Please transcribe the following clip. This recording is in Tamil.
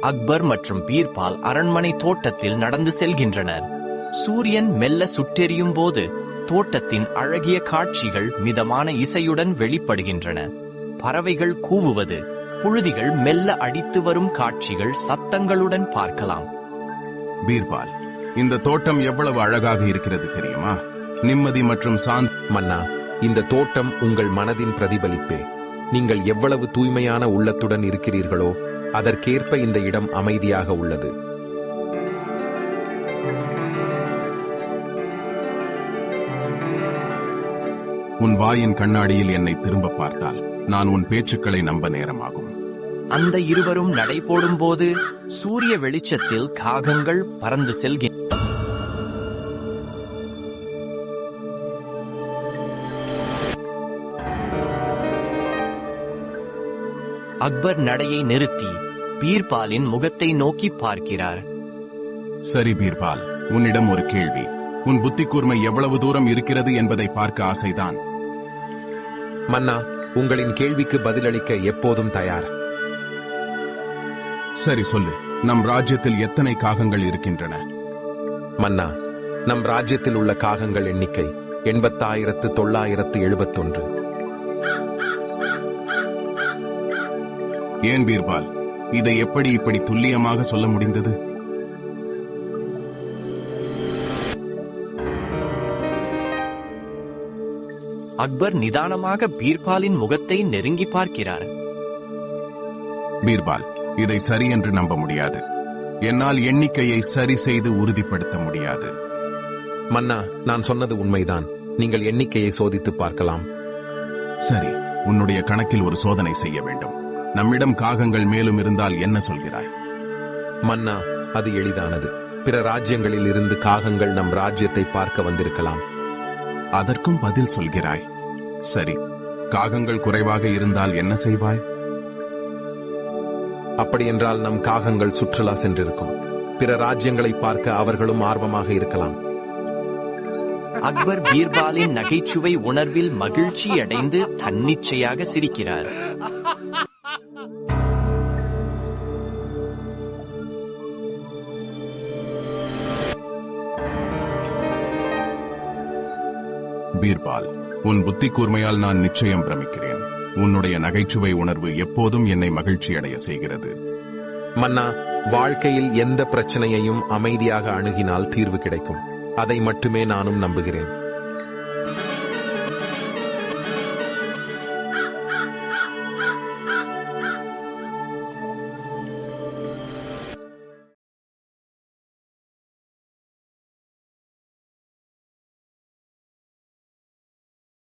அக்பர் மற்றும் பீர்பால் அரண்மனை தோட்டத்தில் நடந்து செல்கின்றனர். சூரியன் மெல்ல சுட்டெரியும் போது தோட்டத்தின் அழகிய காட்சிகள் மிதமான இசையுடன் வெளிப்படுகின்றன. பறவைகள் கூவுவது, புழுதிகள் மெல்ல அடித்து வரும் காட்சிகள் சத்தங்களுடன் பார்க்கலாம். பீர்பால், இந்த தோட்டம் எவ்வளவு அழகாக இருக்கிறது தெரியுமா? நிம்மதி மற்றும் மன்னா, இந்த தோட்டம் உங்கள் மனதின் பிரதிபலிப்பே. நீங்கள் எவ்வளவு தூய்மையான உள்ளத்துடன் இருக்கிறீர்களோ அதற்கேற்ப இந்த இடம் அமைதியாக உள்ளது. உன் வாயின் கண்ணாடியில் என்னை திரும்ப பார்த்தால் நான் உன் பேச்சுக்களை நம்ப நேரமாகும். அந்த இருவரும் நடைபோடும் போது சூரிய வெளிச்சத்தில் காகங்கள் பறந்து செல்கின்றன. அக்பர் நடையை நிறுத்தி பீர்பாலின் முகத்தை நோக்கி பார்க்கிறார். சரி பீர்பால், உன்னிடம் ஒரு கேள்வி. உன் புத்தி கூர்மை எவ்வளவு தூரம் இருக்கிறது என்பதை பார்க்க ஆசைதான். மன்னா, உங்களின் கேள்விக்கு பதிலளிக்க எப்போதும் தயார். சரி சொல்லு, நம் ராஜ்யத்தில் எத்தனை காகங்கள் இருக்கின்றன? மன்னா, நம் ராஜ்யத்தில் உள்ள காகங்கள் எண்ணிக்கை 80,971. ஏன் பீர்பால், இதை எப்படி இப்படி துல்லியமாக சொல்ல முடிந்தது? அக்பர் நிதானமாக பீர்பாலின் முகத்தை நெருங்கி பார்க்கிறார். பீர்பால், இதை சரி என்று நம்ப முடியாது. என்னால் எண்ணிக்கையை சரி செய்து உறுதிப்படுத்த முடியாது. மன்னா, நான் சொன்னது உண்மைதான். நீங்கள் எண்ணிக்கையை சோதித்து பார்க்கலாம். சரி, உன்னுடைய கணக்கில் ஒரு சோதனை செய்ய வேண்டும். நம்மிடம் காகங்கள் மேலும் இருந்தால் என்ன சொல்கிறாய்? மன்னா, அது எளிதானது. பிற ராஜ்யங்களில் இருந்து காகங்கள் நம் ராஜ்யத்தை பார்க்க வந்திருக்கலாம். அதற்கும் பதில் சொல்கிறாய். சரி, காகங்கள் குறைவாக இருந்தால் என்ன செய்வாய்? அப்படியென்றால் நம் காகங்கள் சுற்றுலா சென்றிருக்கும். பிற ராஜ்யங்களை பார்க்க அவர்களும் ஆர்வமாக இருக்கலாம். அக்பர் பீர்பாலின் நகைச்சுவை உணர்வில் மகிழ்ச்சி அடைந்து தன்னிச்சையாக சிரிக்கிறார். பீர்பால், உன் புத்தி கூர்மையால் நான் நிச்சயம் பிரமிக்கிறேன். உன்னுடைய நகைச்சுவை உணர்வு எப்போதும் என்னை மகிழ்ச்சி அடைய செய்கிறது. மன்னா, வாழ்க்கையில் எந்த பிரச்சனையையும் அமைதியாக அணுகினால் தீர்வு கிடைக்கும். அதை மட்டுமே நானும் நம்புகிறேன்.